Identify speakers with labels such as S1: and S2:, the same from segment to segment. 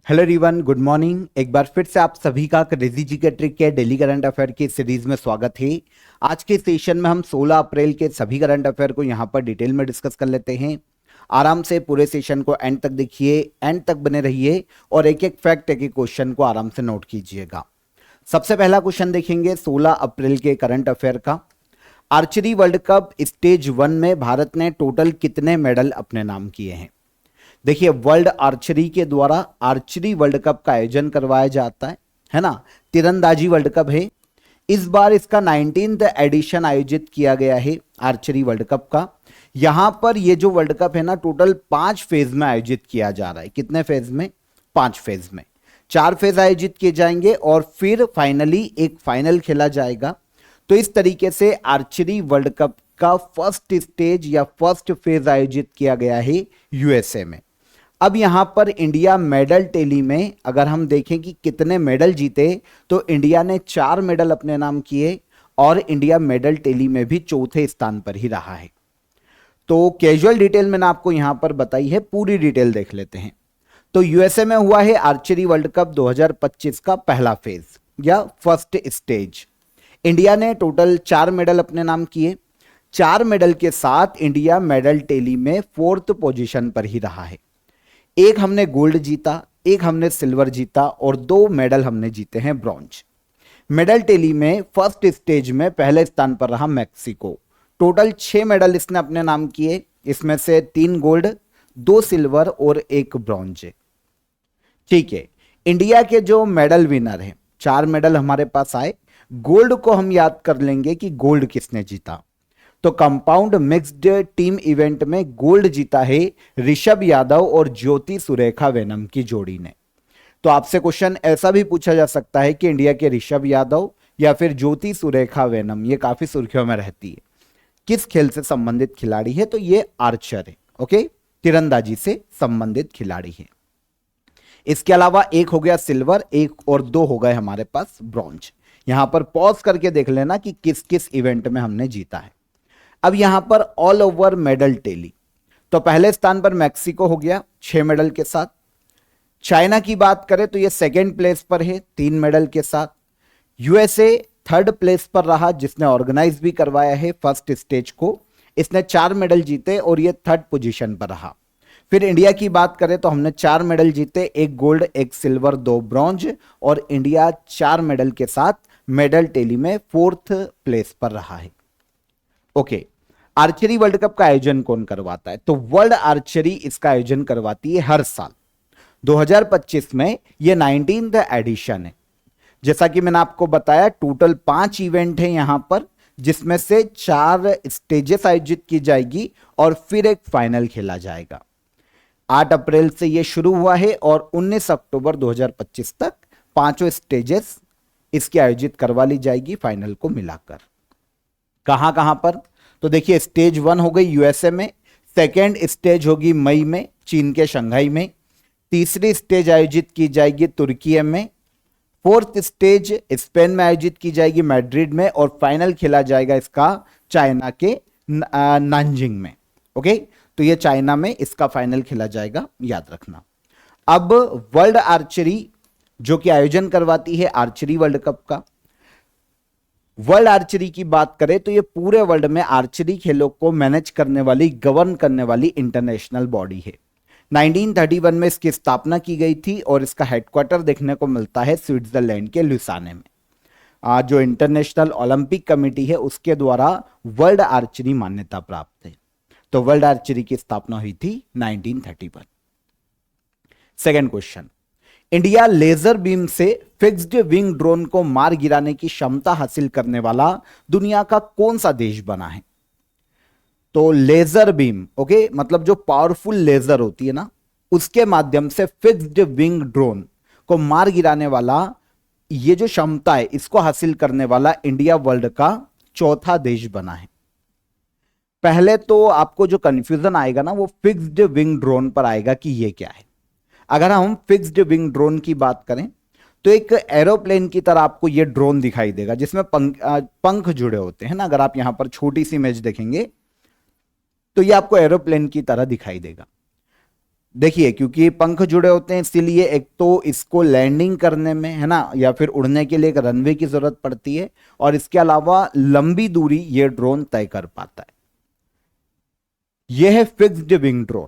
S1: Hello everyone, good morning. एक बार फिर से आप सभी का क्रेजी जी के ट्रिक के डेली करंट अफेयर की सीरीज में स्वागत है। आज के सेशन में हम 16 अप्रैल के सभी करंट अफेयर को यहां पर डिटेल में डिस्कस कर लेते हैं। आराम से पूरे सेशन को एंड तक देखिए, एंड तक बने रहिए और एक एक फैक्ट, एक एक क्वेश्चन को आराम से नोट कीजिएगा। सबसे पहला क्वेश्चन देखेंगे 16 अप्रैल के करंट अफेयर का। आर्चरी वर्ल्ड कप स्टेज 1 में भारत ने टोटल कितने मेडल अपने नाम किए हैं? देखिए, वर्ल्ड आर्चरी के द्वारा आर्चरी वर्ल्ड कप का आयोजन करवाया जाता है ना। तीरंदाजी वर्ल्ड कप है। इस बार इसका 19th एडिशन आयोजित किया गया है आर्चरी वर्ल्ड कप का। यहां पर ये जो वर्ल्ड कप है ना, टोटल 5 फेज में आयोजित किया जा रहा है। कितने फेज में? 5 फेज में। 4 फेज आयोजित किए जाएंगे और फिर फाइनली एक फाइनल खेला जाएगा। तो इस तरीके से आर्चरी वर्ल्ड कप का फर्स्ट स्टेज या फर्स्ट फेज आयोजित किया गया है यूएसए में। अब यहां पर इंडिया मेडल टेली में अगर हम देखें कि कितने मेडल जीते, तो इंडिया ने 4 मेडल अपने नाम किए और इंडिया मेडल टेली में भी चौथे स्थान पर ही रहा है। तो कैजुअल डिटेल मैंने आपको यहां पर बताई है, पूरी डिटेल देख लेते हैं। तो यूएसए में हुआ है आर्चरी वर्ल्ड कप 2025 का पहला फेज या फर्स्ट स्टेज। इंडिया ने टोटल 4 मेडल अपने नाम किए। 4 मेडल के साथ इंडिया मेडल टेली में 4th पोजीशन पर ही रहा है। एक हमने गोल्ड जीता, एक हमने सिल्वर जीता और 2 मेडल हमने जीते हैं ब्रॉन्ज। मेडल टेली में फर्स्ट स्टेज में पहले स्थान पर रहा मैक्सिको। टोटल 6 मेडल इसने अपने नाम किए। इसमें से 3 गोल्ड, 2 सिल्वर और 1 ब्रॉन्ज। ठीक है, इंडिया के जो मेडल विनर हैं, 4 मेडल हमारे पास आए। गोल्ड को हम याद कर लेंगे कि गोल्ड किसने जीता। तो कंपाउंड मिक्स्ड टीम इवेंट में गोल्ड जीता है ऋषभ यादव और ज्योति सुरेखा वेनम की जोड़ी ने। तो आपसे क्वेश्चन ऐसा भी पूछा जा सकता है कि इंडिया के ऋषभ यादव या फिर ज्योति सुरेखा वेनम, ये काफी सुर्खियों में रहती है, किस खेल से संबंधित खिलाड़ी है? तो ये आर्चर है। ओके, तीरंदाजी से संबंधित खिलाड़ी है। इसके अलावा एक हो गया सिल्वर, एक और 2 हो गए हमारे पास ब्रॉन्ज। यहां पर पॉज करके देख लेना कि किस किस इवेंट में हमने जीता है। अब यहां पर ऑल ओवर मेडल टेली, तो पहले स्थान पर मैक्सिको हो गया 6 मेडल के साथ। चाइना की बात करें तो ये सेकेंड प्लेस पर है 3 मेडल के साथ। यूएसए 3rd प्लेस पर रहा, जिसने ऑर्गेनाइज भी करवाया है फर्स्ट स्टेज को। इसने 4 मेडल जीते और ये 3rd पोजीशन पर रहा। फिर इंडिया की बात करें तो हमने 4 मेडल जीते, 1 गोल्ड, 1 सिल्वर, 2 ब्रॉन्ज और इंडिया 4 मेडल के साथ मेडल टेली में 4th प्लेस पर रहा है। ओके, आर्चरी वर्ल्ड कप का आयोजन कौन करवाता है? तो वर्ल्ड आर्चरी इसका आयोजन करवाती है हर साल। 2025 में ये 19th एडिशन है। जैसा कि मैंने आपको बताया, टोटल 5 इवेंट है यहां पर, जिसमें से 4 स्टेजेस आयोजित की जाएगी और फिर एक फाइनल खेला जाएगा। 8 अप्रैल से यह शुरू हुआ है और 19 अक्टूबर 2025 तक 5 स्टेजेस इसकी आयोजित करवा ली जाएगी फाइनल को मिलाकर। कहां कहां पर? तो देखिए, स्टेज 1 हो गई यूएसए में, सेकेंड स्टेज होगी मई में चीन के शंघाई में, तीसरी स्टेज आयोजित की जाएगी तुर्की में, 4th स्टेज स्पेन में आयोजित की जाएगी मैड्रिड में और फाइनल खेला जाएगा इसका चाइना के नानजिंग में। ओके, तो ये चाइना में इसका फाइनल खेला जाएगा, याद रखना। अब वर्ल्ड आर्चरी जो कि आयोजन करवाती है आर्चरी वर्ल्ड कप का, वर्ल्ड आर्चरी की बात करें तो ये पूरे वर्ल्ड में आर्चरी खेलों को मैनेज करने वाली, गवर्न करने वाली इंटरनेशनल बॉडी है। 1931 में इसकी स्थापना की गई थी और इसका हेडक्वार्टर देखने को मिलता है स्विट्जरलैंड के लुसाने में। जो इंटरनेशनल ओलंपिक कमेटी है उसके द्वारा वर्ल्ड आर्चरी मान्यता प्राप्त है। तो वर्ल्ड आर्चरी की स्थापना हुई थी 1931। Second question, India laser beam से फिक्स्ड विंग ड्रोन को मार गिराने की क्षमता हासिल करने वाला दुनिया का कौन सा देश बना है? तो लेजर बीम, ओके, मतलब जो पावरफुल लेजर होती है ना, उसके माध्यम से फिक्स्ड विंग ड्रोन को मार गिराने वाला ये जो क्षमता है, इसको हासिल करने वाला इंडिया वर्ल्ड का 4था देश बना है। पहले तो आपको जो कंफ्यूजन आएगा ना, वो फिक्स्ड विंग ड्रोन पर आएगा कि ये क्या है। अगर हम फिक्स्ड विंग ड्रोन की बात करें तो एक एरोप्लेन की तरह आपको ये ड्रोन दिखाई देगा जिसमें पंख जुड़े होते हैं ना। अगर आप यहां पर छोटी सी इमेज देखेंगे तो ये आपको एरोप्लेन की तरह दिखाई देगा। देखिए, क्योंकि पंख जुड़े होते हैं इसीलिए एक तो इसको लैंडिंग करने में, है ना, या फिर उड़ने के लिए एक रनवे की जरूरत पड़ती है, और इसके अलावा लंबी दूरी ये ड्रोन तय कर पाता है। यह है फिक्स्ड विंग ड्रोन।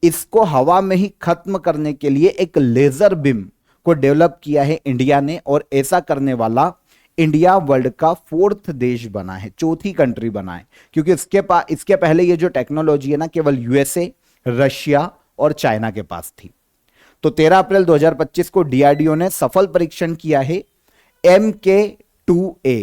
S1: इसको हवा में ही खत्म करने के लिए एक लेजर बीम को डेवलप किया है इंडिया ने, और ऐसा करने वाला इंडिया वर्ल्ड का फोर्थ देश बना है, चौथी कंट्री बना है, क्योंकि इसके पहले ये जो टेक्नोलॉजी है ना, केवल यूएसए, रशिया और चाइना के पास थी। तो 13 अप्रैल 2025 को डीआरडीओ ने सफल परीक्षण किया है MK2A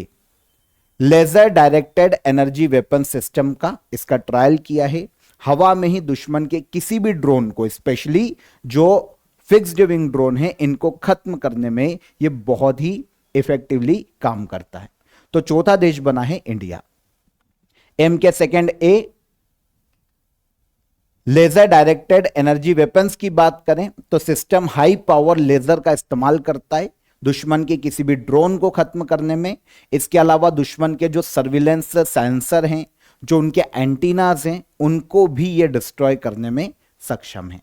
S1: laser directed energy weapon system का। इसका ट्रायल किया है। हवा में ही दुश्मन के किसी भी ड्रोन को, स्पेशली जो फिक्स्ड विंग ड्रोन है, इनको खत्म करने में यह बहुत ही इफेक्टिवली काम करता है। तो चौथा देश बना है India. MK2A laser directed energy weapons की बात करें तो सिस्टम हाई पावर लेजर का इस्तेमाल करता है दुश्मन के किसी भी ड्रोन को खत्म करने में। इसके अलावा दुश्मन के जो सर्विलेंस सेंसर हैं, जो उनके एंटीनाज हैं, उनको भी ये डिस्ट्रॉय करने में सक्षम है।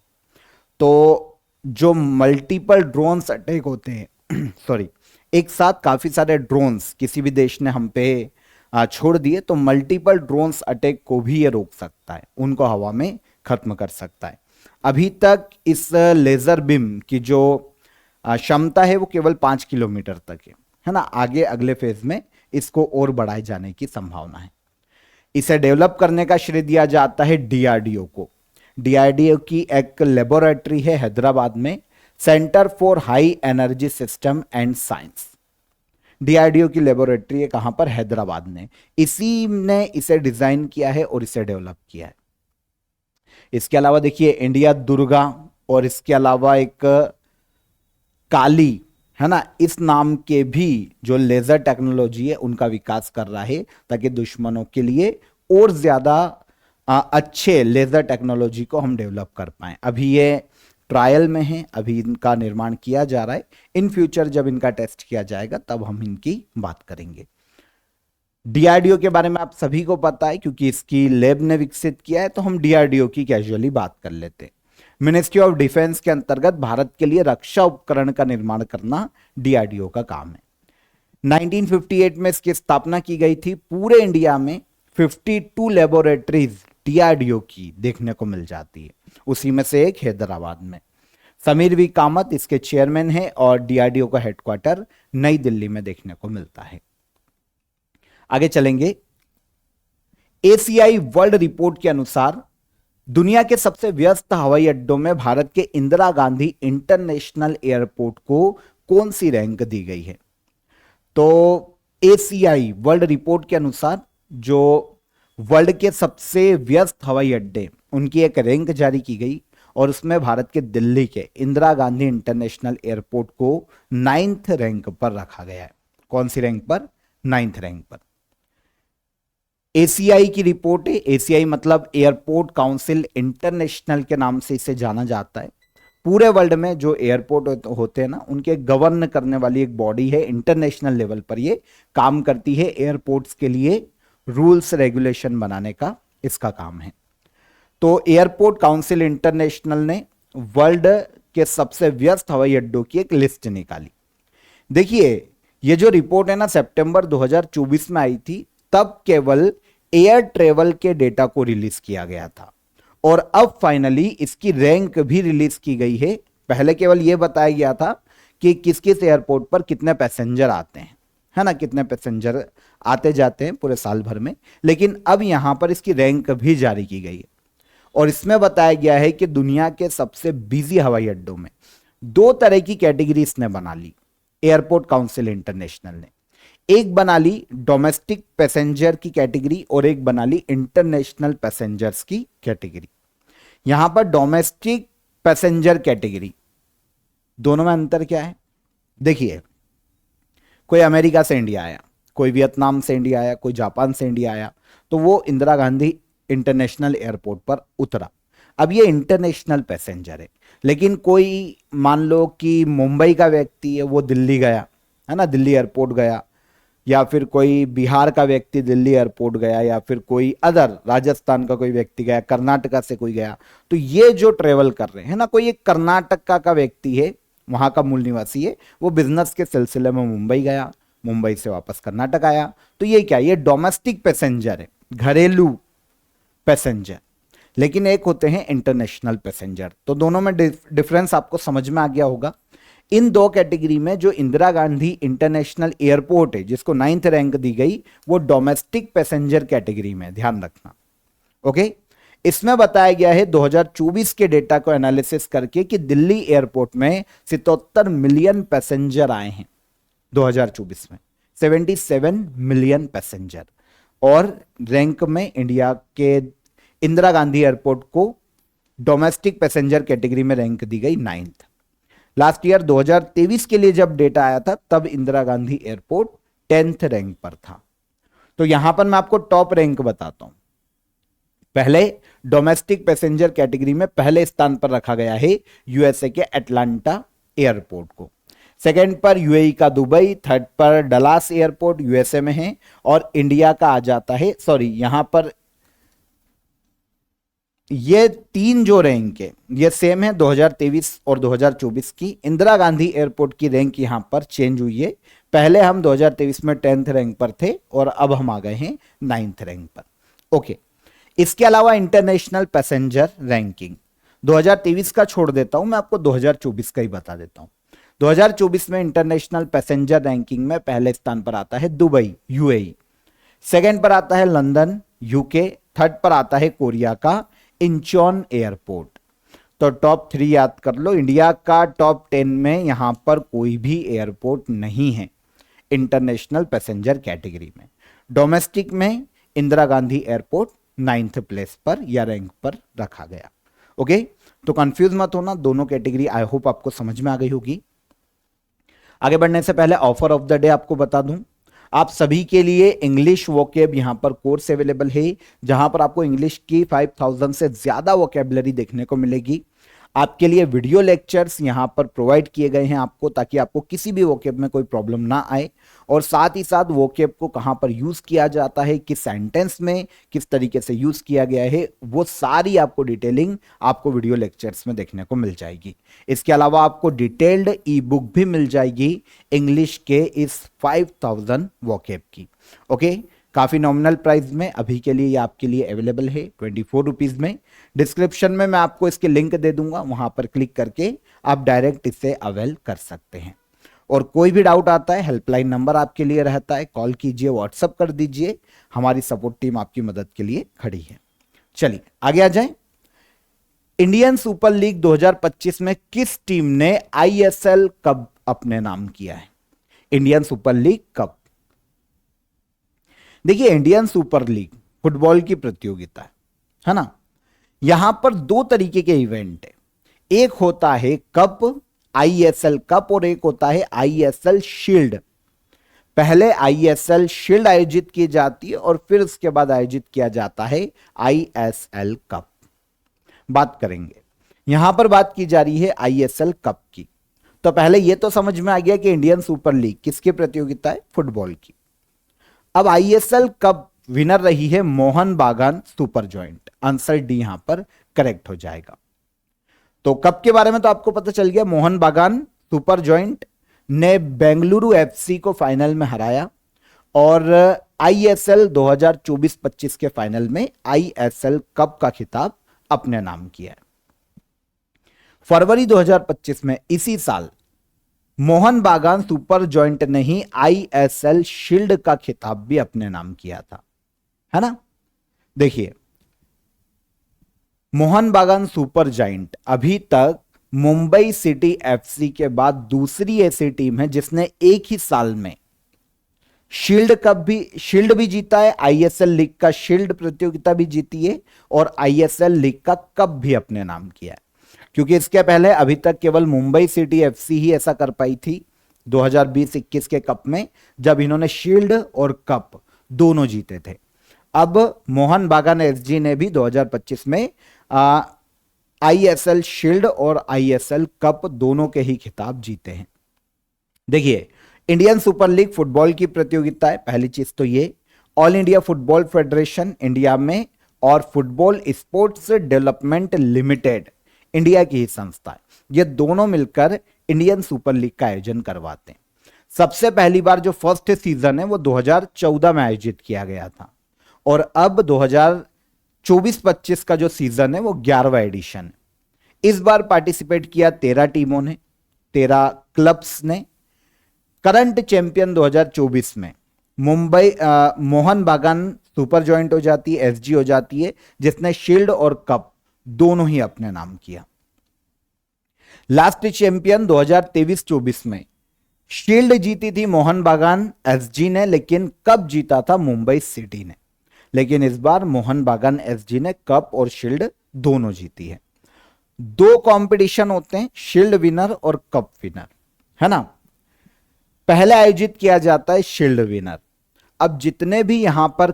S1: तो जो मल्टीपल ड्रोन्स अटैक होते हैं सॉरी, एक साथ काफी सारे ड्रोन्स किसी भी देश ने हम पे छोड़ दिए, तो मल्टीपल ड्रोन्स अटैक को भी ये रोक सकता है, उनको हवा में खत्म कर सकता है। अभी तक इस लेजर बीम की जो क्षमता है वो केवल 5 किलोमीटर तक है ना। आगे अगले फेज में इसको और बढ़ाए जाने की संभावना है। इसे डेवलप करने का श्रेय दिया जाता है डीआरडीओ को। डीआरडीओ की एक लेबोरेटरी है हैदराबाद में, centre for high energy system and science. DRDO की लेबोरेटरी है कहां पर? हैदराबाद में। इसी ने इसे डिजाइन किया है और इसे डेवलप किया है। इसके अलावा देखिए इंडिया दुर्गा, और इसके अलावा एक काली, है ना, इस नाम के भी जो लेजर टेक्नोलॉजी है उनका विकास कर रहा है, ताकि दुश्मनों के लिए और ज्यादा अच्छे लेजर टेक्नोलॉजी को हम डेवलप कर पाए। अभी ये ट्रायल में है, अभी इनका निर्माण किया जा रहा है। इन फ्यूचर जब इनका टेस्ट किया जाएगा तब हम इनकी बात करेंगे। डीआरडीओ के बारे में आप सभी को पता है, क्योंकि इसकी लैब ने विकसित किया है, तो हम डीआरडीओ की कैजुअली बात कर लेते हैं। मिनिस्ट्री ऑफ डिफेंस के अंतर्गत भारत के लिए रक्षा उपकरण का निर्माण करना डीआरडीओ का काम है। 1958 में इसकी स्थापना की गई थी। पूरे इंडिया में 52 लेबोरेटरीज डीआरडीओ की देखने को मिल जाती है, उसी में से एक हैदराबाद में। समीर वी कामत इसके चेयरमैन है, और डीआरडीओ का हेडक्वार्टर नई दिल्ली में देखने को मिलता है। आगे चलेंगे। एसीआई वर्ल्ड रिपोर्ट के अनुसार दुनिया के सबसे व्यस्त हवाई अड्डों में भारत के इंदिरा गांधी इंटरनेशनल एयरपोर्ट को कौन सी रैंक दी गई है? तो एसीआई वर्ल्ड रिपोर्ट के अनुसार जो वर्ल्ड के सबसे व्यस्त हवाई अड्डे, उनकी एक रैंक जारी की गई, और उसमें भारत के दिल्ली के इंदिरा गांधी इंटरनेशनल एयरपोर्ट को 9th रैंक पर रखा गया है। कौन सी रैंक पर? 9th रैंक पर। एसीआई की रिपोर्ट है। एसीआई मतलब एयरपोर्ट काउंसिल इंटरनेशनल के नाम से इसे जाना जाता है। पूरे वर्ल्ड में जो एयरपोर्ट होते हैं ना, उनके गवर्न करने वाली एक बॉडी है। इंटरनेशनल लेवल पर ये काम करती है। एयरपोर्ट्स के लिए रूल्स रेगुलेशन बनाने का इसका काम है। तो एयरपोर्ट काउंसिल इंटरनेशनल ने वर्ल्ड के सबसे व्यस्त हवाई अड्डों की एक लिस्ट निकाली। देखिए, ये जो रिपोर्ट है ना, सितंबर 2024 में आई थी। तब केवल एयर ट्रेवल के डेटा को रिलीज किया गया था, और अब फाइनली इसकी रैंक भी रिलीज की गई है। पहले केवल यह बताया गया था कि किस किस एयरपोर्ट पर कितने पैसेंजर आते हैं, है ना, कितने पैसेंजर आते जाते हैं पूरे साल भर में। लेकिन अब यहां पर इसकी रैंक भी जारी की गई है, और इसमें बताया गया है कि दुनिया के सबसे बिजी हवाई अड्डों में 2 तरह की कैटेगरी इसने बना ली, एयरपोर्ट काउंसिल इंटरनेशनल ने। एक बना ली डोमेस्टिक पैसेंजर की कैटेगरी, और एक बना ली इंटरनेशनल पैसेंजर्स की कैटेगरी। यहां पर डोमेस्टिक पैसेंजर कैटेगरी, दोनों में अंतर क्या है? देखिए, कोई अमेरिका से इंडिया आया, कोई वियतनाम से इंडिया आया, कोई जापान से इंडिया आया, तो वो इंदिरा गांधी इंटरनेशनल एयरपोर्ट पर उतरा। अब ये इंटरनेशनल पैसेंजर है। लेकिन कोई मान लो कि मुंबई का व्यक्ति है, वो दिल्ली गया, है ना, दिल्ली एयरपोर्ट गया, या फिर कोई बिहार का व्यक्ति दिल्ली एयरपोर्ट गया, या फिर कोई अदर राजस्थान का कोई व्यक्ति गया, कर्नाटका से कोई गया, तो ये जो ट्रेवल कर रहे हैं ना, कोई एक कर्नाटका का व्यक्ति है, वहां का मूल निवासी है, वो बिजनेस के सिलसिले में मुंबई गया, मुंबई से वापस कर्नाटक आया, तो ये क्या, ये डोमेस्टिक पैसेंजर है, घरेलू पैसेंजर। लेकिन एक होते हैं इंटरनेशनल पैसेंजर। तो दोनों में डिफरेंस आपको समझ में आ गया होगा। इन दो कैटेगरी में जो इंदिरा गांधी इंटरनेशनल एयरपोर्ट है, जिसको 9th रैंक दी गई, वो डोमेस्टिक पैसेंजर कैटेगरी में, ध्यान रखना। ओके, इसमें बताया गया है 2024 के डेटा को एनालिसिस करके कि दिल्ली एयरपोर्ट में 77 मिलियन पैसेंजर आए हैं 2024 में, 77 मिलियन पैसेंजर। और रैंक में इंडिया के इंदिरा गांधी एयरपोर्ट को डोमेस्टिक पैसेंजर कैटेगरी में रैंक दी गई 9th। लास्ट ईयर 2023 के लिए जब डेटा आया था, तब Indira Gandhi airport 10th rank पर था। तो यहां पर मैं आपको टॉप रैंक बताता हूं। पहले डोमेस्टिक पैसेंजर कैटेगरी में पहले स्थान पर रखा गया है यूएसए के एटलांटा एयरपोर्ट को। सेकंड पर यूएई का दुबई, थर्ड पर डलास एयरपोर्ट यूएसए में है, और इंडिया का आ जाता है, सॉरी यहां पर ये तीन जो रैंक है ये सेम है 2023 और 2024 की। इंदिरा गांधी एयरपोर्ट की रैंक यहां पर चेंज हुई है। पहले हम 2023 में 10th रैंक पर थे और अब हम आ गए हैं 9th रैंक पर। ओके, इसके अलावा इंटरनेशनल पैसेंजर रैंकिंग 2023 का छोड़ देता हूं, मैं आपको 2024 का ही बता देता हूं। 2024 में इंटरनेशनल पैसेंजर रैंकिंग में पहले स्थान पर आता है दुबई यूएई, सेकंड पर आता है लंदन यूके, थर्ड पर आता है कोरिया का इंचॉन एयरपोर्ट। तो टॉप 3 याद कर लो। इंडिया का टॉप 10 में यहां पर कोई भी एयरपोर्ट नहीं है इंटरनेशनल पैसेंजर कैटेगरी में। डोमेस्टिक में Indira Gandhi airport 9th place पर या रैंक पर रखा गया। ओके, तो कंफ्यूज मत होना, दोनों कैटेगरी आई होप आपको समझ में आ गई होगी। आगे बढ़ने से पहले ऑफर ऑफ द डे आपको बता दूं, आप सभी के लिए इंग्लिश वोकेब यहां पर कोर्स अवेलेबल है, जहां पर आपको इंग्लिश की 5000 से ज्यादा वोकेबलरी देखने को मिलेगी। आपके लिए वीडियो लेक्चर्स यहां पर प्रोवाइड किए गए हैं आपको, ताकि आपको किसी भी वोकेब में कोई प्रॉब्लम ना आए, और साथ ही साथ वोकेब को कहां पर यूज किया जाता है, किस सेंटेंस में किस तरीके से यूज किया गया है, वो सारी आपको डिटेलिंग आपको वीडियो लेक्चर्स में देखने को मिल जाएगी। इसके अलावा आपको डिटेल्ड ई बुक भी मिल जाएगी इंग्लिश के इस 5000 वोकेब की। ओके, काफी नॉमिनल प्राइस में अभी के लिए ये आपके लिए अवेलेबल है 24 रुपीज में। डिस्क्रिप्शन में मैं आपको इसके लिंक दे दूंगा, वहां पर क्लिक करके आप डायरेक्ट इसे अवेल कर सकते हैं। और कोई भी डाउट आता है, हेल्पलाइन नंबर आपके लिए रहता है, कॉल कीजिए, व्हाट्सअप कर दीजिए, हमारी सपोर्ट टीम आपकी मदद के लिए खड़ी है। चलिए आगे आ जाएं। इंडियन सुपर लीग 2025 में किस टीम ने आईएसएल कप अपने नाम किया है? इंडियन सुपर लीग कप, देखिए इंडियन सुपर लीग फुटबॉल की प्रतियोगिता है ना। यहां पर दो तरीके के इवेंट है, एक होता है कप आईएसएल कप और एक होता है आईएसएल शील्ड। पहले आईएसएल शील्ड आयोजित की जाती है और फिर उसके बाद आयोजित किया जाता है आईएसएल कप। बात करेंगे, यहां पर बात की जा रही है आईएसएल कप की। तो पहले यह तो समझ में आ गया कि इंडियन सुपर लीग किसकी प्रतियोगिता है? फुटबॉल की। अब आईएसएल कप विनर रही है मोहन बागान सुपर जॉइंट। आंसर डी यहां पर करेक्ट हो जाएगा। तो कप के बारे में तो आपको पता चल गया, मोहन बागान सुपर जॉइंट ने बेंगलुरु एफसी को फाइनल में हराया और आईएसएल 2024-25 के फाइनल में आईएसएल कप का खिताब अपने नाम किया है। फरवरी 2025 में इसी साल मोहन बागान सुपर जॉइंट ने ही आईएसएल शील्ड का खिताब भी अपने नाम किया था, है ना। देखिए मोहन बागान सुपर जॉइंट अभी तक मुंबई सिटी एफसी के बाद दूसरी ऐसी टीम है जिसने एक ही साल में शील्ड भी जीता है, आईएसएल लीग का शील्ड प्रतियोगिता भी जीती है और आईएसएल लीग का कप भी अपने नाम किया है। क्योंकि इसके पहले अभी तक केवल मुंबई सिटी एफसी ही ऐसा कर पाई थी 2020-21 के कप में, जब इन्होंने शील्ड और कप दोनों जीते थे। अब मोहन बागान एसजी ने भी 2025 में आईएसएल शील्ड और आईएसएल कप दोनों के ही खिताब जीते हैं। देखिए इंडियन सुपर लीग फुटबॉल की प्रतियोगिता है, पहली चीज तो ये। All India football federation India में, और football sports development limited India की ही संस्था है। ये दोनों मिलकर इंडियन सुपर लीग का आयोजन करवाते हैं। सबसे पहली बार जो फर्स्ट सीजन है वो 2014 में आयोजित किया गया था, और अब 2024-25 का जो सीजन है वो 11वां एडिशन है। इस बार पार्टिसिपेट किया 13 टीमों ने, 13 क्लब्स ने। करंट चैंपियन 2024 में मुंबई मोहन बागान सुपर जॉइंट हो जाती है, एसजी हो जाती है, जिसने शील्ड और कप दोनों ही अपने नाम किया। लास्ट चैंपियन 2023-24 में शील्ड जीती थी मोहन बागान एसजी ने, लेकिन कप जीता था मुंबई सिटी ने। लेकिन इस बार मोहन बागान एसजी ने कप और शील्ड दोनों जीती है। 2 कंपटीशन होते हैं, शील्ड विनर और कप विनर, है ना। पहले आयोजित किया जाता है शील्ड विनर। अब जितने भी यहां पर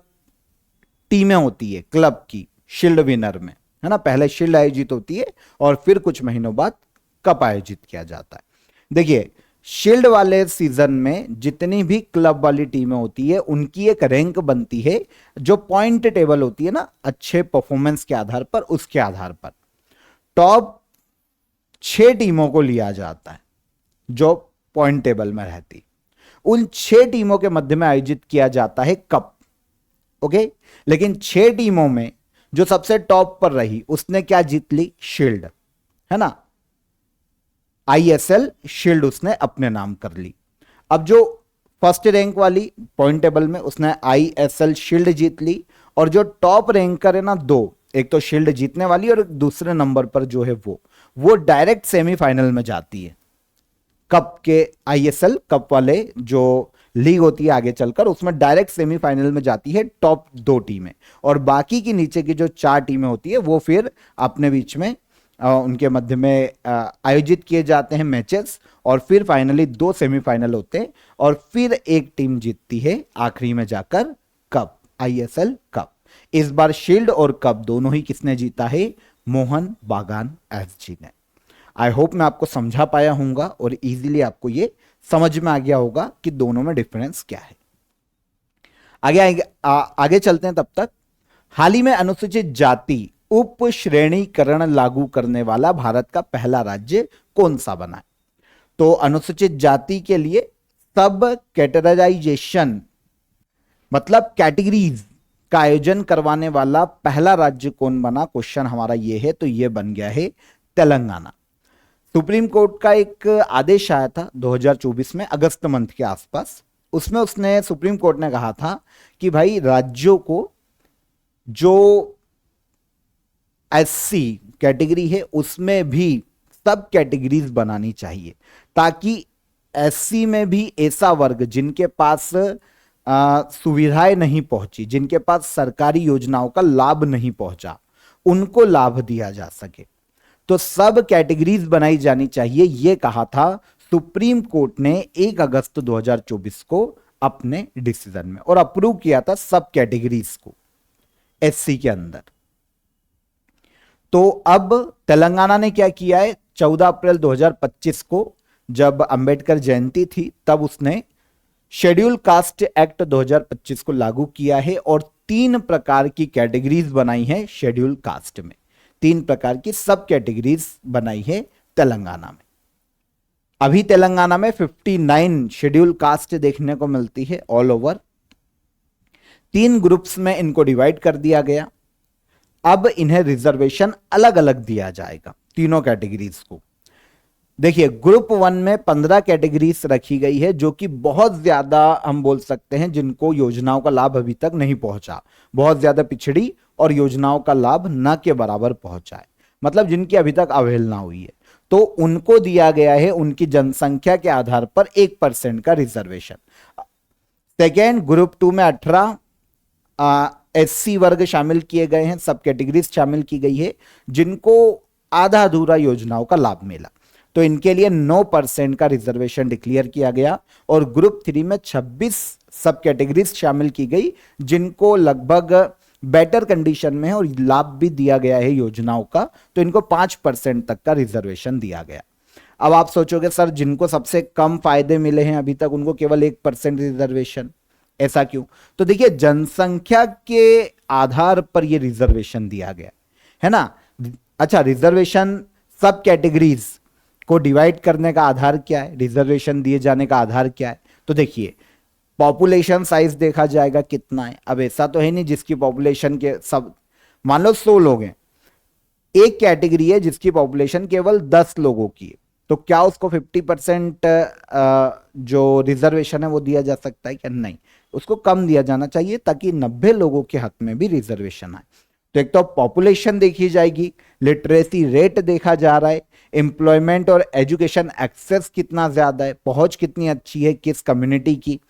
S1: टीमें होती है क्लब की शील्ड विनर में, है ना, पहले शील्ड आयोजित होती है और फिर कुछ महीनों बाद कप आयोजित किया जाता है। देखिए, शील्ड वाले सीजन में जितनी भी क्लब वाली टीमें होती है उनकी एक रैंक बनती है, जो पॉइंट टेबल होती है ना, अच्छे परफॉर्मेंस के आधार पर, उसके आधार पर टॉप 6 टीमों को लिया जाता है जो पॉइंट टेबल में रहती। उन 6 टीमों के मध्य में आयोजित किया जाता है कप। ओके, लेकिन 6 टीमों में जो सबसे टॉप पर रही उसने क्या जीत ली? शील्ड, है ना, आईएसएल शील्ड उसने अपने नाम कर ली। अब जो फर्स्ट रैंक वाली पॉइंट टेबल में, उसने आईएसएल शील्ड जीत ली, और जो टॉप रैंकर है ना, 2, एक तो शील्ड जीतने वाली और दूसरे नंबर पर जो है वो डायरेक्ट सेमीफाइनल में जाती है कप के। आईएसएल कप वाले जो लीग होती है आगे चलकर, उसमें डायरेक्ट सेमीफाइनल में जाती है टॉप 2 टीमें, और बाकी की नीचे की जो 4 टीमें होती है वो फिर अपने बीच में उनके मध्य में आयोजित किए जाते हैं मैचेस, और फिर फाइनली 2 सेमीफाइनल होते हैं, और फिर एक टीम जीतती है आखिरी में जाकर कप, आईएसएल कप। इस बार शील्ड और कप दोनों ही किसने जीता है? मोहन बागान एसजी ने। आई होप मैं आपको समझा पाया हूंगा और इजीली आपको ये समझ में आ गया होगा कि दोनों में डिफरेंस क्या है। आगे चलते हैं। तब तक, हाल ही में अनुसूचित जाति उप श्रेणीकरण लागू करने वाला भारत का पहला राज्य कौन सा बना है? तो अनुसूचित जाति के लिए सब कैटेगराइजेशन, मतलब कैटेगरीज का आयोजन करवाने वाला पहला राज्य कौन बना? क्वेश्चन हमारा ये है, तो ये बन गया है तेलंगाना। सुप्रीम कोर्ट का एक आदेश आया था 2024 में, अगस्त मंथ के आसपास। उसमें सुप्रीम कोर्ट ने कहा था कि भाई राज्यों को जो एससी कैटेगरी है उसमें भी सब कैटेगरीज बनानी चाहिए, ताकि एससी में भी ऐसा वर्ग जिनके पास सुविधाएं नहीं पहुंची, जिनके पास सरकारी योजनाओं का लाभ नहीं पहुंचा, उनको लाभ दिया जा सके। तो सब कैटेगरीज बनाई जानी चाहिए, यह कहा था सुप्रीम कोर्ट ने 1 अगस्त 2024 को अपने डिसीजन में, और अप्रूव किया था सब कैटेगरीज को एससी के अंदर। तो अब तेलंगाना ने क्या किया है? 14 अप्रैल 2025 को जब अंबेडकर जयंती थी, तब उसने शेड्यूल कास्ट एक्ट 2025 को लागू किया है, और 3 प्रकार की कैटेगरीज बनाई है शेड्यूल कास्ट में। 3 प्रकार की सब कैटेगरीज बनाई है तेलंगाना में। अभी तेलंगाना में 59 शेड्यूल कास्ट देखने को मिलती है ऑल ओवर। 3 ग्रुप्स में इनको डिवाइड कर दिया गया। अब इन्हें रिजर्वेशन अलग अलग दिया जाएगा तीनों कैटेगरीज को। देखिए, ग्रुप 1 में 15 कैटेगरीज रखी गई है, जो कि बहुत ज्यादा हम बोल सकते हैं जिनको योजनाओं का लाभ अभी तक नहीं पहुंचा, बहुत ज्यादा पिछड़ी और योजनाओं का लाभ न के बराबर पहुंचा है, मतलब जिनकी अभी तक अवहेलना हुई है, तो उनको दिया गया है उनकी जनसंख्या के आधार पर 1% का रिजर्वेशन। सेकेंड, ग्रुप 2 में 18 एससी वर्ग शामिल किए गए हैं, सब कैटेगरीज शामिल की गई है जिनको आधा अधूरा योजनाओं का लाभ मिला, तो इनके लिए 9% का रिजर्वेशन डिक्लेयर किया गया। और ग्रुप 3 में 26 सब कैटेगरीज शामिल की गई जिनको लगभग बेटर कंडीशन में है और लाभ भी दिया गया है योजनाओं का, तो इनको 5% तक का रिजर्वेशन दिया गया। अब आप सोचोगे सर जिनको सबसे कम फायदे मिले हैं अभी तक उनको केवल 1% रिजर्वेशन, ऐसा क्यों? तो देखिए जनसंख्या के आधार पर ये रिजर्वेशन दिया गया है ना। अच्छा, रिजर्वेशन सब कैटेगरीज को डिवाइड करने का आधार क्या है, रिजर्वेशन दिए जाने का आधार क्या है? तो देखिए पॉपुलेशन साइज देखा जाएगा कितना है। अब ऐसा तो है नहीं जिसकी पॉपुलेशन के सब, मान लो 100 लोग हैं, एक कैटेगरी है जिसकी पॉपुलेशन केवल 10 लोगों की है, तो क्या उसको 50% जो रिजर्वेशन है वो दिया जा सकता है क्या? नहीं, उसको कम दिया जाना चाहिए ताकि 90 लोगों के हक में भी रिजर्वेशन आए। तो एक तो पॉपुलेशन देखी जाएगी, लिटरेसी रेट देखा जा रहा है, एम्प्लॉयमेंट और एजुकेशन एक्सेस कितना ज्यादा है, पहुंच कितनी अच्छी है किस कम्युनिटी की,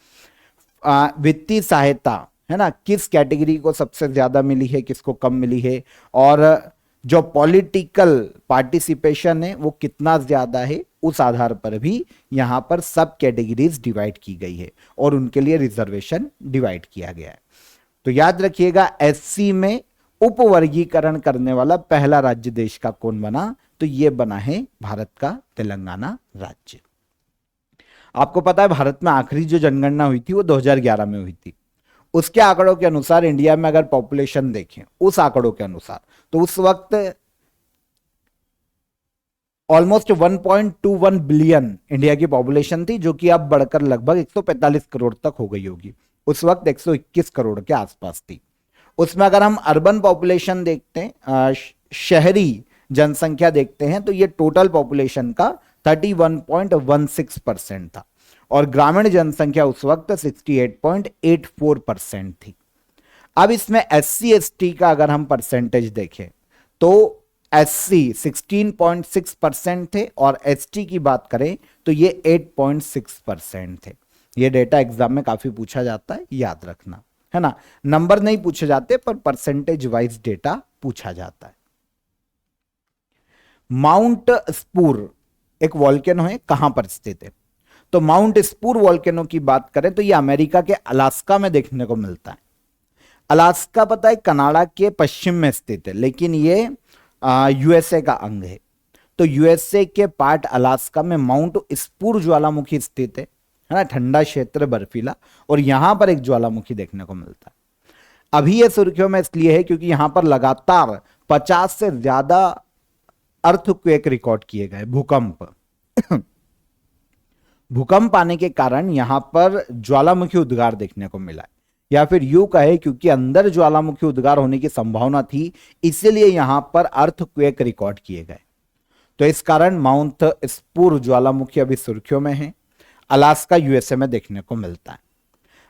S1: वित्तीय सहायता है ना किस कैटेगरी को सबसे ज्यादा मिली है किसको कम मिली है, और जो पॉलिटिकल पार्टिसिपेशन है वो कितना ज्यादा है, उस आधार पर भी यहां पर सब कैटेगरीज डिवाइड की गई है और उनके लिए रिजर्वेशन डिवाइड किया गया है। तो याद रखिएगा एससी में उपवर्गीकरण करने वाला पहला राज्य देश का कौन बना? तो ये बना है भारत का तेलंगाना राज्य। आपको पता है भारत में आखिरी जो जनगणना हुई थी वो 2011 में हुई थी। उसके आंकड़ों के अनुसार इंडिया में अगर पॉपुलेशन देखें उस आंकड़ों के अनुसार तो उस वक्त ऑलमोस्ट 1.21 बिलियन इंडिया की पॉपुलेशन थी, जो कि अब बढ़कर लगभग 145 करोड़ तक हो गई होगी। उस वक्त 121 करोड़ के आसपास थी। उसमें अगर हम अर्बन पॉपुलेशन देखते हैं, शहरी जनसंख्या देखते हैं, तो ये टोटल पॉपुलेशन का 31.16% था और ग्रामीण जनसंख्या उस वक्त 68.84% थी। अब इसमें एससी एसटी का अगर हम परसेंटेज देखें तो एससी 16.6% थे और एसटी की बात करें तो ये 8.6% थे। ये डेटा एग्जाम में काफी पूछा जाता है, याद रखना है ना। नंबर नहीं पूछे जाते पर परसेंटेज वाइज डेटा पूछा जाता है। माउंट स्पूर एक वॉल्केनो है, कहां पर स्थित है? तो माउंट स्पूर वॉल्केनो की बात करें तो ये अमेरिका के अलास्का में देखने को मिलता है। अलास्का पता है कनाडा के पश्चिम में स्थित है, लेकिन ये यूएसए का अंग है। तो यूएसए के पार्ट अलास्का में माउंट स्पूर ज्वालामुखी स्थित है ना, ठंडा क्षेत्र बर्फीला, और यहां पर एक ज्वालामुखी देखने को मिलता है। अभी ये सुर्खियों में इसलिए है क्योंकि यहां पर लगातार 50 से ज्यादा अर्थक्वेक रिकॉर्ड किए गए, भूकंप भूकंप आने के कारण यहां पर ज्वालामुखी उद्गार देखने को मिला है, या फिर यूं कहे क्योंकि अंदर ज्वालामुखी उद्गार होने की संभावना थी इसलिए यहां पर अर्थक्वेक रिकॉर्ड किए गए। तो इस कारण माउंट स्पूर ज्वालामुखी अभी सुर्खियों में है, अलास्का यूएसए में देखने को मिलता है।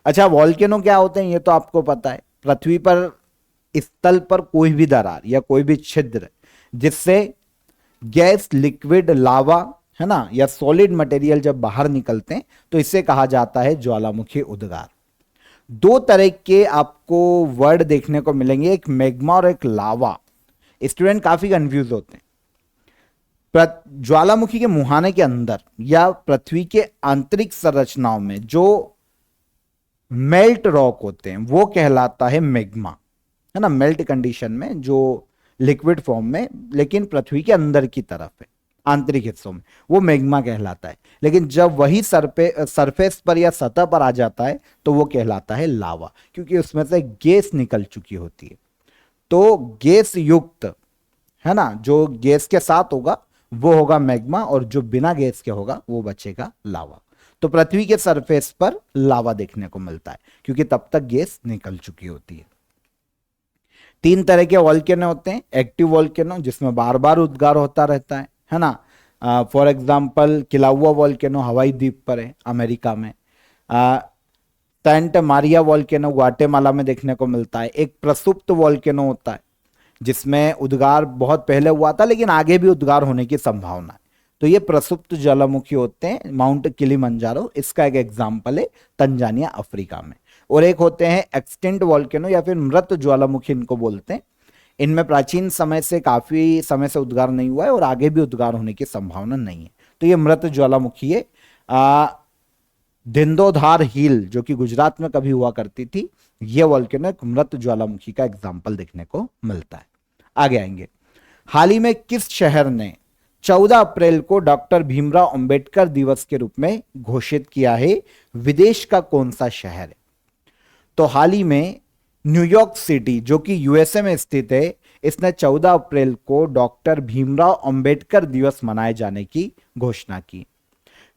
S1: अच्छा, वॉल्केनो क्या होते हैं ये तो आपको पता है। पृथ्वी पर स्थल पर कोई भी दरार या कोई भी छिद्र जिससे गैस, लिक्विड, लावा है ना या सॉलिड मटेरियल जब बाहर निकलते हैं तो इसे कहा जाता है ज्वालामुखी उद्गार। दो तरह के आपको वर्ड देखने को मिलेंगे, एक मैग्मा और एक लावा। स्टूडेंट काफी कंफ्यूज होते हैं। ज्वालामुखी के मुहाने के अंदर या पृथ्वी के आंतरिक संरचनाओं में जो मेल्ट रॉक होते हैं वो कहलाता है मैग्मा, है ना, मेल्ट कंडीशन में जो लिक्विड फॉर्म में लेकिन पृथ्वी के अंदर की तरफ है, आंतरिक हिस्सों में, वो मैग्मा कहलाता है। लेकिन जब वही सरफेस पर या सतह पर आ जाता है तो वो कहलाता है लावा, क्योंकि उसमें से गैस निकल चुकी होती है। तो गैस युक्त है ना, जो गैस के साथ होगा वो होगा मैग्मा और जो बिना गैस के होगा वो बचेगा लावा। तो पृथ्वी के सरफेस पर लावा देखने को मिलता है क्योंकि तब तक गैस निकल चुकी होती है। तीन तरह के वॉल्केनो होते हैं। एक्टिव वॉल्केनो जिसमें बार बार उद्गार होता रहता है ना, फॉर एग्जांपल किलाउआ वॉल्केनो हवाई द्वीप पर है अमेरिका में। सेंट मारिया वॉल्केनो ग्वाटेमाला में देखने को मिलता है। एक प्रसुप्त वॉल्केनो होता है जिसमें उद्गार बहुत पहले हुआ था लेकिन आगे भी उद्गार होने की संभावना है, तो ये प्रसुप्त ज्वालामुखी होते हैं। माउंट किलिमंजारो इसका एक एग्जाम्पल है तंजानिया अफ्रीका में। और एक होते हैं एक्सटिंक्ट वॉल्केनो या फिर मृत ज्वालामुखी इनको बोलते हैं। इनमें प्राचीन समय से काफी समय से उद्गार नहीं हुआ है और आगे भी उद्गार होने की संभावना नहीं है, तो ये मृत ज्वालामुखी है। दिंदोधार हिल जो कि गुजरात में कभी हुआ करती थी, ये वॉल्केनो एक मृत ज्वालामुखी का एग्जाम्पल देखने को मिलता है। आगे आएंगे, हाल ही में किस शहर ने 14 अप्रैल को डॉक्टर भीमराव अंबेडकर दिवस के रूप में घोषित किया है? विदेश का कौन सा शहर है? तो हाल ही में न्यूयॉर्क सिटी, जो कि यूएसए में स्थित है, इसने 14 अप्रैल को डॉक्टर भीमराव अंबेडकर दिवस मनाए जाने की घोषणा की।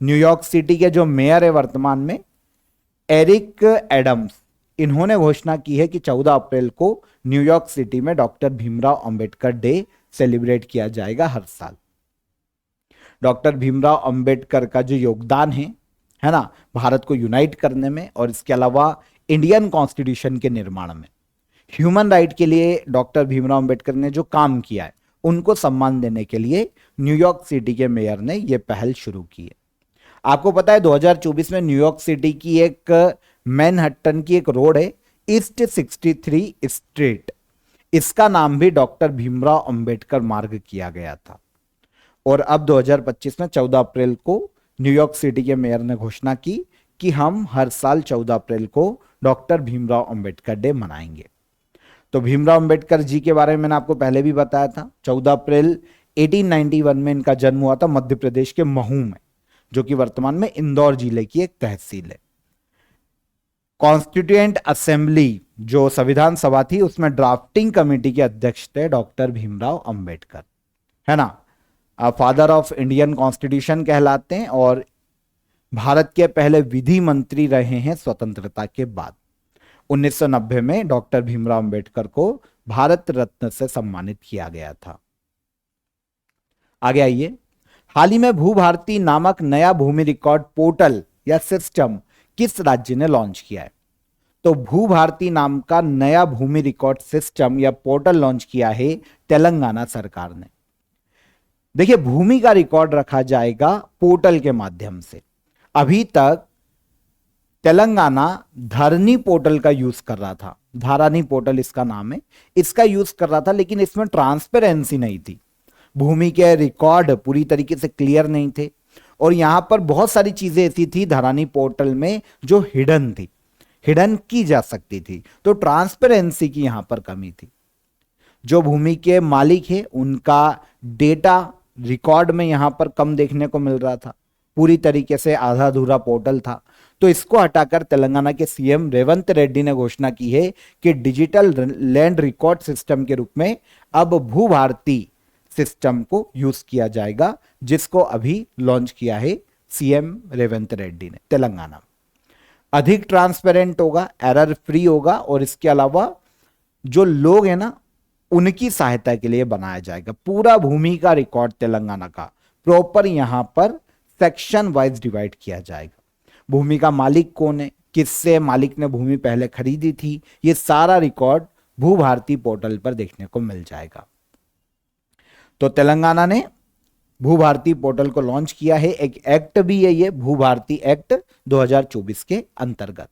S1: न्यूयॉर्क सिटी के जो मेयर है वर्तमान में, एरिक एडम्स, इन्होंने घोषणा की है कि 14 अप्रैल को न्यूयॉर्क सिटी में doctor Bhimrao Ambedkar day celebrate किया जाएगा हर साल। डॉक्टर भीमराव अंबेडकर का जो योगदान है ना, भारत को यूनाइट करने में और इसके अलावा इंडियन कॉन्स्टिट्यूशन के निर्माण में, ह्यूमन राइट के लिए डॉक्टर भीमराव अंबेडकर ने जो काम किया है उनको सम्मान देने के लिए न्यूयॉर्क सिटी के मेयर ने यह पहल शुरू की है। आपको पता है 2024 में न्यूयॉर्क सिटी की एक मैनहट्टन की एक रोड है, ईस्ट 63 स्ट्रीट, इसका नाम भी डॉक्टर भीमराव अंबेडकर मार्ग किया गया था। और अब 2025 में 14 अप्रैल को न्यूयॉर्क सिटी के मेयर ने घोषणा की कि हम हर साल 14 अप्रैल को डॉक्टर भीमराव अंबेडकर डे मनाएंगे। तो भीमराव अंबेडकर जी के बारे में मैंने आपको पहले भी बताया था। 14 अप्रैल 1891 में इनका जन्म हुआ था मध्य प्रदेश के महू में, जो कि वर्तमान में इंदौर जिले की एक तहसील है। कॉन्स्टिट्यूएंट असेंबली, जो संविधान सभा थी, उसमें ड्राफ्टिंग कमेटी के अध्यक्ष थे डॉक्टर भीमराव अंबेडकर, है ना। फादर ऑफ इंडियन कॉन्स्टिट्यूशन कहलाते हैं और भारत के पहले विधि मंत्री रहे हैं स्वतंत्रता के बाद। 1990 में डॉक्टर भीमराव अंबेडकर को भारत रत्न से सम्मानित किया गया था। आगे आइए, हाल ही में भू भारती नामक नया भूमि रिकॉर्ड पोर्टल या सिस्टम किस राज्य ने लॉन्च किया है? तो भू भारती नाम का नया भूमि रिकॉर्ड सिस्टम या पोर्टल लॉन्च किया है तेलंगाना सरकार ने। देखिए, भूमि का रिकॉर्ड रखा जाएगा पोर्टल के माध्यम से। अभी तक तेलंगाना धरनी पोर्टल का यूज कर रहा था, धारानी पोर्टल इसका नाम है, इसका यूज कर रहा था, लेकिन इसमें ट्रांसपेरेंसी नहीं थी। भूमि के रिकॉर्ड पूरी तरीके से क्लियर नहीं थे और यहां पर बहुत सारी चीजें ऐसी थी धरानी पोर्टल में जो हिडन थी, हिडन की जा सकती थी। तो ट्रांसपेरेंसी की यहां पर कमी थी। जो भूमि के मालिक है उनका डेटा रिकॉर्ड में यहां पर कम देखने को मिल रहा था, पूरी तरीके से आधा अधूरा पोर्टल था। तो इसको हटाकर तेलंगाना के सीएम रेवंत रेड्डी ने घोषणा की है कि डिजिटल लैंड रिकॉर्ड सिस्टम के रूप में अब भू भारती सिस्टम को यूज किया जाएगा, जिसको अभी लॉन्च किया है सीएम रेवंत रेड्डी ने तेलंगाना। अधिक ट्रांसपेरेंट होगा, एरर फ्री होगा और इसके अलावा जो लोग हैं ना, उनकी सहायता के लिए बनाया जाएगा। पूरा भूमि का रिकॉर्ड तेलंगाना का प्रॉपर यहां पर सेक्शन वाइज डिवाइड किया जाएगा। भूमि का मालिक कौन है, किससे मालिक ने भूमि पहले खरीदी थी, ये सारा रिकॉर्ड भू भारती पोर्टल पर देखने को मिल जाएगा। तो तेलंगाना ने भू भारती पोर्टल को लॉन्च किया है। एक एक्ट भी है ये, भू भारती एक्ट 2024 के अंतर्गत।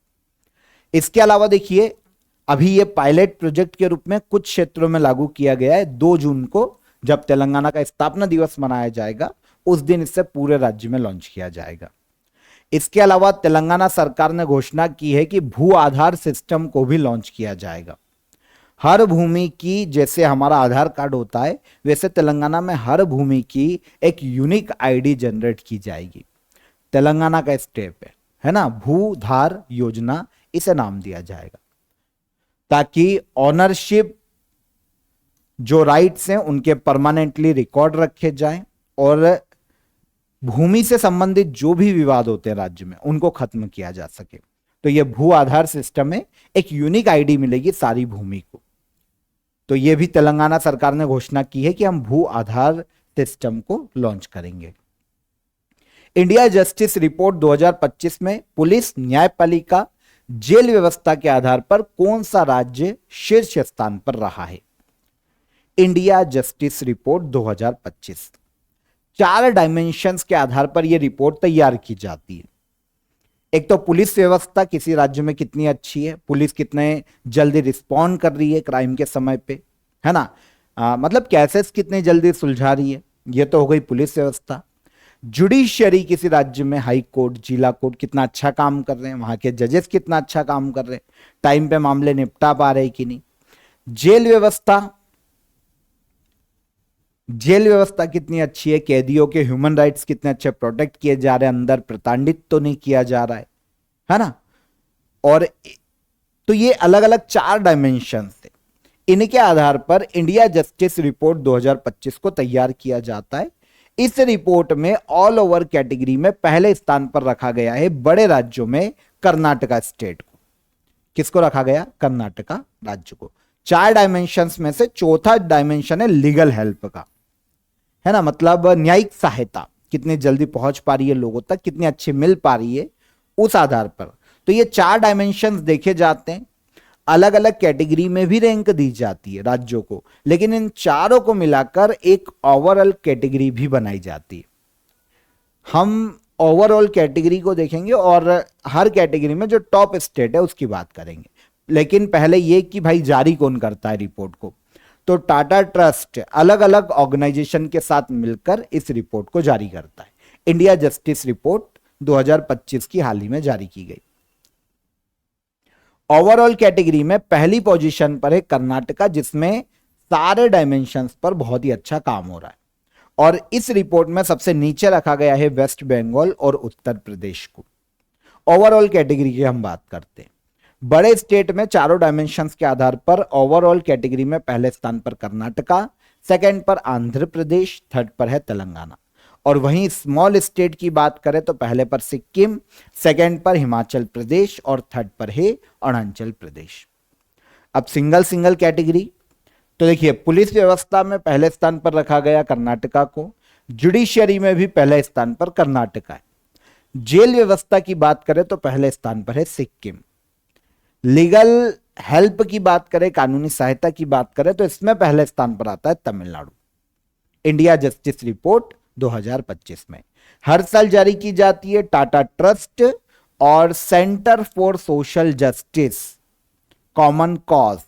S1: इसके अलावा देखिए, अभी ये पायलट प्रोजेक्ट के रूप में कुछ क्षेत्रों में लागू किया गया है। 2 जून को जब तेलंगाना का स्थापना दिवस मनाया जाएगा, उस दिन इसे पूरे राज्य में लॉन्च किया जाएगा। इसके अलावा तेलंगाना सरकार ने घोषणा की है कि भू आधार सिस्टम को भी लॉन्च किया जाएगा। हर भूमि की, जैसे हमारा आधार कार्ड होता है, वैसे तेलंगाना में हर भूमि की एक यूनिक आईडी जनरेट की जाएगी। तेलंगाना का स्टेप है ना, भूधार योजना इसे नाम दिया जाएगा, ताकि ऑनरशिप जो राइट्स हैं उनके परमानेंटली रिकॉर्ड रखे जाएं और भूमि से संबंधित जो भी विवाद होते हैं राज्य में उनको खत्म किया जा सके। तो ये भू आधार सिस्टम में एक यूनिक आईडी मिलेगी सारी भूमि को। तो ये भी तेलंगाना सरकार ने घोषणा की है कि हम भू आधार सिस्टम को लॉन्च करेंगे। इंडिया जस्टिस रिपोर्ट 2025 में पुलिस, न्यायपालिका, जेल व्यवस्था के आधार पर कौन सा राज्य शीर्ष स्थान पर रहा है? इंडिया जस्टिस रिपोर्ट 2025 4 डायमेंशंस के आधार पर यह रिपोर्ट तैयार की जाती है। एक तो पुलिस व्यवस्था किसी राज्य में कितनी अच्छी है, पुलिस कितने जल्दी रिस्पॉन्ड कर रही है क्राइम के समय पे, है ना, मतलब केसेस कितने जल्दी सुलझा रही है, ये तो हो गई पुलिस व्यवस्था। जुडिशियरी किसी राज्य में, हाई कोर्ट, जिला कोर्ट कितना अच्छा काम कर रहे हैं, वहां के जजेस कितना अच्छा काम कर रहे हैं, टाइम पे मामले निपटा पा रहे कि नहीं। जेल व्यवस्था, जेल व्यवस्था कितनी अच्छी है, कैदियों के ह्यूमन राइट्स कितने अच्छे प्रोटेक्ट किए जा रहे हैं, अंदर प्रताड़ित तो नहीं किया जा रहा है ना। और तो ये अलग अलग 4 डायमेंशन थे। इनके आधार पर इंडिया जस्टिस रिपोर्ट 2025 को तैयार किया जाता है। इस रिपोर्ट में ऑल ओवर कैटेगरी में पहले स्थान पर रखा गया है बड़े राज्यों में कर्नाटका स्टेट को। किसको रखा गया? कर्नाटका राज्य को। 4 डायमेंशंस में से चौथा डायमेंशन है लीगल हेल्प का, है ना, मतलब न्यायिक सहायता कितनी जल्दी पहुंच पा रही है लोगों तक, कितनी अच्छी मिल पा रही है, उस आधार पर। तो ये 4 डायमेंशंस देखे जाते हैं। अलग अलग कैटेगरी में भी रैंक दी जाती है राज्यों को, लेकिन इन चारों को मिलाकर एक ओवरऑल कैटेगरी भी बनाई जाती है। हम ओवरऑल कैटेगरी को देखेंगे और हर कैटेगरी में जो टॉप स्टेट है उसकी बात करेंगे। लेकिन पहले ये कि भाई जारी कौन करता है रिपोर्ट को, तो टाटा ट्रस्ट अलग अलग ऑर्गेनाइजेशन के साथ मिलकर इस रिपोर्ट को जारी करता है। इंडिया जस्टिस रिपोर्ट 2025 की हाल ही में जारी की गई। ओवरऑल कैटेगरी में पहली पोजीशन पर है कर्नाटका, जिसमें सारे डायमेंशंस पर बहुत ही अच्छा काम हो रहा है। और इस रिपोर्ट में सबसे नीचे रखा गया है वेस्ट बंगाल और उत्तर प्रदेश को। ओवरऑल कैटेगरी की हम बात करते हैं। बड़े स्टेट में चारों डायमेंशंस के आधार पर ओवरऑल कैटेगरी में पहले स्थान पर कर्नाटका, सेकंड पर आंध्र प्रदेश, थर्ड पर है तेलंगाना। और वहीं स्मॉल स्टेट की बात करें तो पहले पर सिक्किम, सेकंड पर हिमाचल प्रदेश और थर्ड पर है अरुणाचल प्रदेश। अब सिंगल सिंगल कैटेगरी तो देखिए, पुलिस व्यवस्था में पहले स्थान पर रखा गया कर्नाटका को, जुडिशियरी में भी पहले स्थान पर कर्नाटका है। जेल व्यवस्था की बात करें तो पहले स्थान पर है सिक्किम। लीगल हेल्प की बात करें, कानूनी सहायता की बात करें तो इसमें पहले स्थान पर आता है तमिलनाडु। इंडिया जस्टिस रिपोर्ट 2025 में हर साल जारी की जाती है। टाटा ट्रस्ट और centre for social justice, common cause,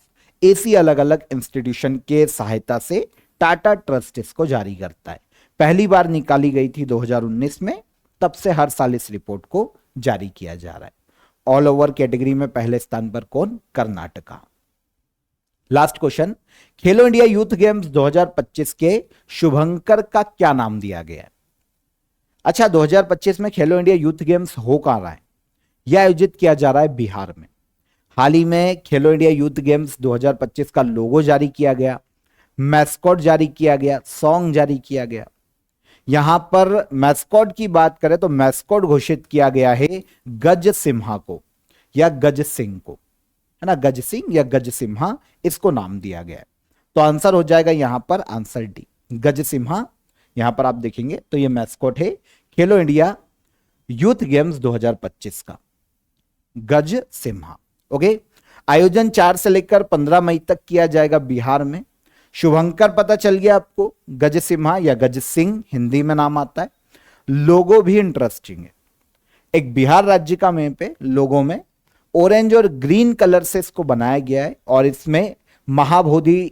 S1: ऐसी अलग अलग इंस्टीट्यूशन के सहायता से टाटा ट्रस्ट इसको जारी करता है। पहली बार निकाली गई थी 2019 में, तब से हर साल इस रिपोर्ट को जारी किया जा रहा है। ऑल ओवर कैटेगरी में पहले स्थान पर कौन? कर्नाटका। लास्ट क्वेश्चन, खेलो इंडिया यूथ गेम्स 2025 के शुभंकर का क्या नाम दिया गया है? अच्छा, 2025 में खेलो इंडिया यूथ गेम्स हो कहां रहा है? यह आयोजित किया जा रहा है बिहार में। हाल ही में खेलो इंडिया यूथ गेम्स 2025 का लोगो जारी किया गया, मैस्कॉट जारी किया गया, सॉन्ग जारी किया गया। यहां पर मैस्कॉट की बात करें तो मैस्कॉट घोषित किया गया है गज सिम्हा को या गज सिंह को, है ना, गज सिंह या गज सिम्हा इसको नाम दिया गया है। तो आंसर हो जाएगा यहां पर आंसर डी, गज सिम्हा। यहां पर आप देखेंगे तो ये मैस्कॉट है खेलो इंडिया यूथ गेम्स 2025 का, गज सिम्हा। ओके, आयोजन 4 से लेकर 15 मई तक किया जाएगा बिहार में। शुभंकर पता चल गया आपको, गज सिम्हा या गज सिंह हिंदी में नाम आता है। लोगो भी इंटरेस्टिंग है, एक बिहार राज्य का मैप है। लोगो में ऑरेंज और ग्रीन कलर से इसको बनाया गया है और इसमें महाबोधि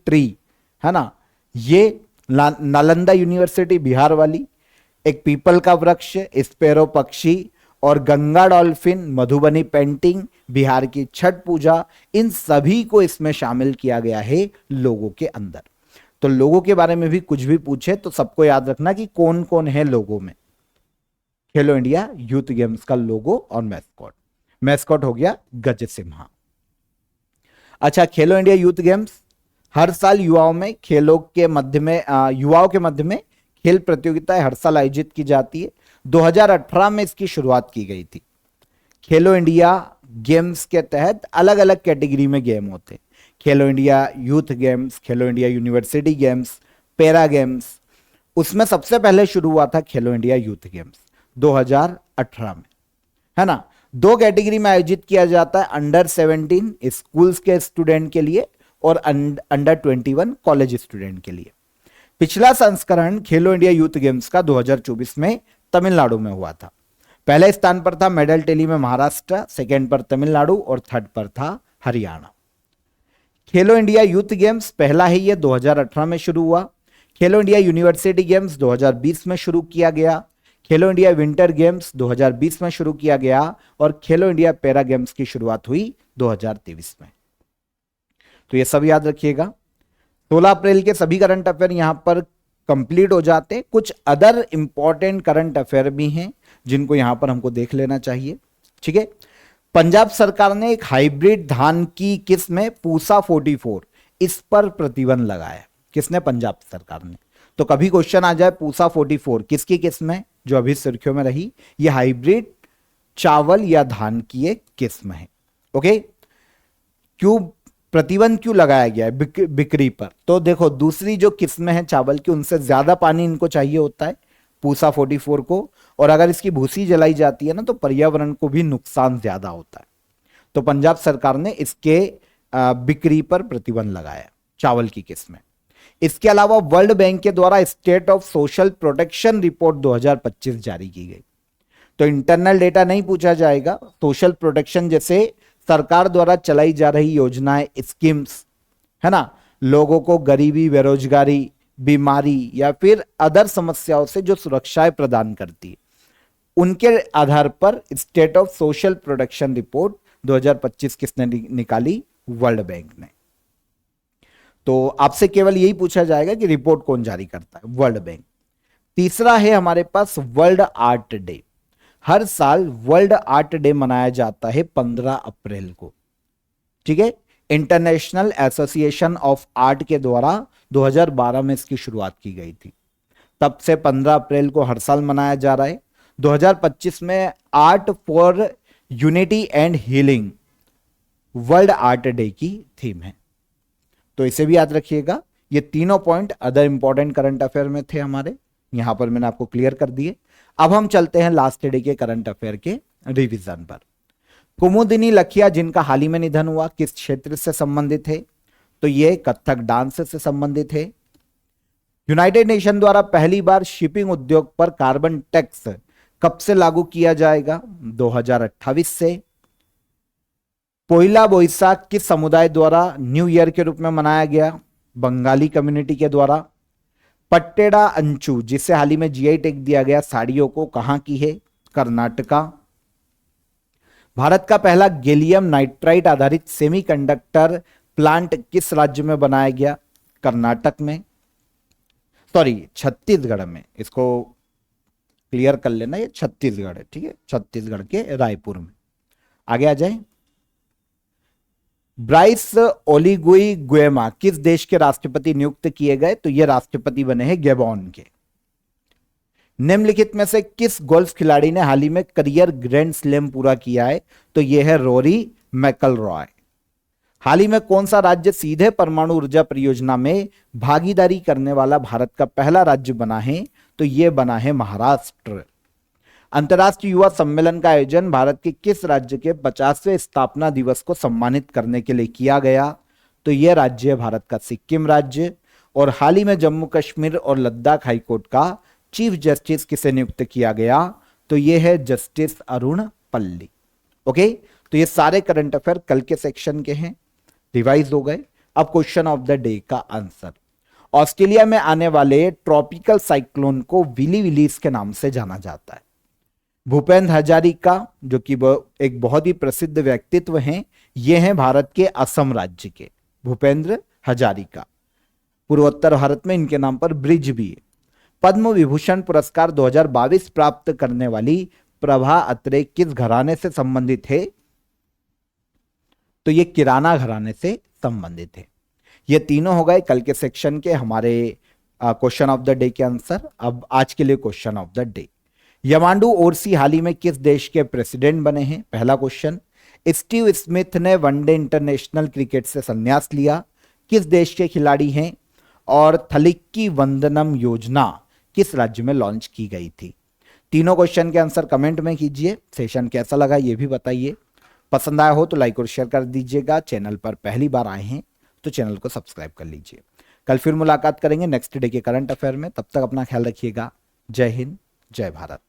S1: ट्री, है ना, ये नालंदा यूनिवर्सिटी बिहार वाली, एक पीपल का वृक्ष, स्पैरो पक्षी और गंगा डॉल्फिन, मधुबनी पेंटिंग, बिहार की छठ पूजा, इन सभी को इसमें शामिल किया गया है लोगों के अंदर। तो लोगों के बारे में भी कुछ भी पूछे तो सबको याद रखना कि कौन कौन है लोगों में। खेलो इंडिया यूथ गेम्स का लोगो और मैस्कॉट, मैस्कॉट हो गया गज सिम्हा। अच्छा, खेलो इंडिया यूथ गेम्स हर साल युवाओं के मध्य में खेल प्रतियोगिताएं हर साल आयोजित की जाती है। 2018 में इसकी शुरुआत की गई थी। खेलो इंडिया गेम्स के तहत अलग अलग कैटेगरी में गेम होते हैं। खेलो इंडिया यूथ गेम्स, खेलो India university games, para games. उसमें सबसे पहले शुरू हुआ था खेलो इंडिया यूथ गेम्स 2018 में, है ना। 2 कैटेगरी में आयोजित किया जाता है, अंडर 17 स्कूल्स के स्टूडेंट के लिए और अंडर 21 कॉलेज स्टूडेंट के लिए। पिछला संस्करण खेलो इंडिया यूथ गेम्स का 2024 में तमिलनाडु में हुआ था। पहले स्थान पर था मेडल टैली में महाराष्ट्र, सेकंड पर तमिलनाडु और थर्ड पर था हरियाणा। खेलो इंडिया यूथ गेम्स पहला है ये 2018 में शुरू हुआ। खेलो इंडिया यूनिवर्सिटी गेम्स 2020 में शुरू किया गया। खेलो इंडिया विंटर गेम्स 2020 में शुरू किया गया और खेलो इंडिया पैरा गेम्स की शुरुआत हुई 2023 में। तो ये सब याद रखिएगा। 16 अप्रैल के सभी करंट अफेयर यहां पर कंप्लीट हो जाते हैं। कुछ अदर इंपॉर्टेंट करंट अफेयर भी हैं जिनको यहां पर हमको देख लेना चाहिए। ठीक है, पंजाब सरकार ने एक हाइब्रिड धान की किस्म है पूसा 44, इस पर प्रतिबंध लगाया। किसने? पंजाब सरकार ने। तो कभी क्वेश्चन आ जाए पूसा 44 किसकी किस्म है जो अभी सुर्खियों में रही, ये हाइब्रिड चावल या धान की एक किस्म है। ओके, क्यों प्रतिबंध क्यों लगाया गया है बिक्री पर? तो देखो, दूसरी जो किस्में हैं चावल की उनसे ज्यादा पानी इनको चाहिए होता है पूसा 44 को, और अगर इसकी भूसी जलाई जाती है ना तो पर्यावरण को भी नुकसान ज्यादा होता है। तो पंजाब सरकार ने इसके बिक्री पर प्रतिबंध लगाया चावल की किस्में। इसके अलावा वर्ल्ड बैंक के द्वारा state of social protection report 2025 जारी की गई। तो इंटरनल डेटा नहीं पूछा जाएगा, सोशल प्रोटेक्शन जैसे सरकार द्वारा चलाई जा रही योजनाएं, स्कीम्स है ना, लोगों को गरीबी, बेरोजगारी, बीमारी या फिर अदर समस्याओं से जो सुरक्षाएं प्रदान करती है, उनके आधार पर state of social protection report 2025 किसने निकाली? वर्ल्ड बैंक ने। तो आपसे केवल यही पूछा जाएगा कि रिपोर्ट कौन जारी करता है? World bank. तीसरा है हमारे पास वर्ल्ड आर्ट डे। हर साल वर्ल्ड आर्ट डे मनाया जाता है 15 अप्रैल को। ठीक है, इंटरनेशनल एसोसिएशन ऑफ आर्ट के द्वारा 2012 में इसकी शुरुआत की गई थी। तब से 15 अप्रैल को हर साल मनाया जा रहा है। 2025 में art for unity and healing world art day की थीम है। तो इसे भी याद रखिएगा। ये तीनों point other important current affair में थे हमारे, यहां पर मैंने आपको क्लियर कर दिए। अब हम चलते हैं लास्ट डे के करंट अफेयर के रिवीजन पर। कुमुदिनी लखिया जिनका हाल ही में निधन हुआ, किस क्षेत्र से संबंधित है? तो ये कथक डांस से संबंधित है। यूनाइटेड नेशन द्वारा पहली बार शिपिंग उद्योग पर कार्बन टैक्स कब से लागू किया जाएगा? 2028 से। पोइला बोईसाख किस समुदाय द्वारा न्यू ईयर के रूप में मनाया गया? बंगाली कम्युनिटी के द्वारा। पट्टेड़ा अंचू जिसे हाल ही में जीआई टैग दिया गया साड़ियों को, कहां की है? कर्नाटका। भारत का पहला गैलियम नाइट्राइड आधारित सेमीकंडक्टर प्लांट किस राज्य में बनाया गया? कर्नाटक में, सॉरी छत्तीसगढ़ में। इसको क्लियर कर लेना, ये छत्तीसगढ़ है। ठीक है, छत्तीसगढ़ के रायपुर में। आगे आ जाए। ब्राइस ओलिगुई गुएमा किस देश के राष्ट्रपति नियुक्त किए गए? तो ये राष्ट्रपति बने हैं गैबोन के। निम्नलिखित में से किस गोल्फ खिलाड़ी ने हाल ही में करियर ग्रैंड स्लैम पूरा किया है? तो यह है रोरी मैकइलरॉय। हाल ही में कौन सा राज्य सीधे परमाणु ऊर्जा परियोजना में भागीदारी करने वाला भारत का पहला राज्य बना है? तो यह बना है महाराष्ट्र। अंतर्राष्ट्रीय युवा सम्मेलन का आयोजन भारत के किस राज्य के 50वें स्थापना दिवस को सम्मानित करने के लिए किया गया? तो यह राज्य है भारत का सिक्किम राज्य। और हाल ही में जम्मू कश्मीर और लद्दाख हाईकोर्ट का चीफ जस्टिस किसे नियुक्त किया गया? तो यह है जस्टिस अरुण पल्ली। ओके, तो ये सारे करंट अफेयर कल के सेक्शन के हैं, रिवाइज हो गए। अब क्वेश्चन ऑफ द डे का आंसर। ऑस्ट्रेलिया में आने वाले ट्रॉपिकल साइक्लोन को विली विलीज के नाम से जाना जाता है। भूपेंद्र हजारिका जो कि एक बहुत ही प्रसिद्ध व्यक्तित्व हैं, ये हैं भारत के असम राज्य के भूपेंद्र हजारिका। पूर्वोत्तर भारत में इनके नाम पर ब्रिज भी है। पद्म विभूषण पुरस्कार 2022 प्राप्त करने वाली प्रभा अत्रे किस घराने से संबंधित है? तो ये किराना घराने से संबंधित है। ये तीनों हो गए कल के सेक्शन के हमारे क्वेश्चन ऑफ द डे के आंसर। अब आज के लिए question of the day. Yamandu Orsi हाल ही में किस देश के प्रेसिडेंट बने हैं? पहला क्वेश्चन। स्टीव स्मिथ ने वनडे इंटरनेशनल क्रिकेट से संन्यास लिया, किस देश के खिलाड़ी हैं? और थलिक्की वंदनम योजना किस राज्य में लॉन्च की गई थी? तीनों क्वेश्चन के आंसर कमेंट में कीजिए। सेशन कैसा लगा ये भी बताइए। पसंद आया हो तो लाइक और शेयर कर दीजिएगा। चैनल पर पहली बार आए हैं तो चैनल को सब्सक्राइब कर लीजिए। कल फिर मुलाकात करेंगे नेक्स्ट डे के करंट अफेयर में। तब तक अपना ख्याल रखिएगा। जय हिंद, जय भारत।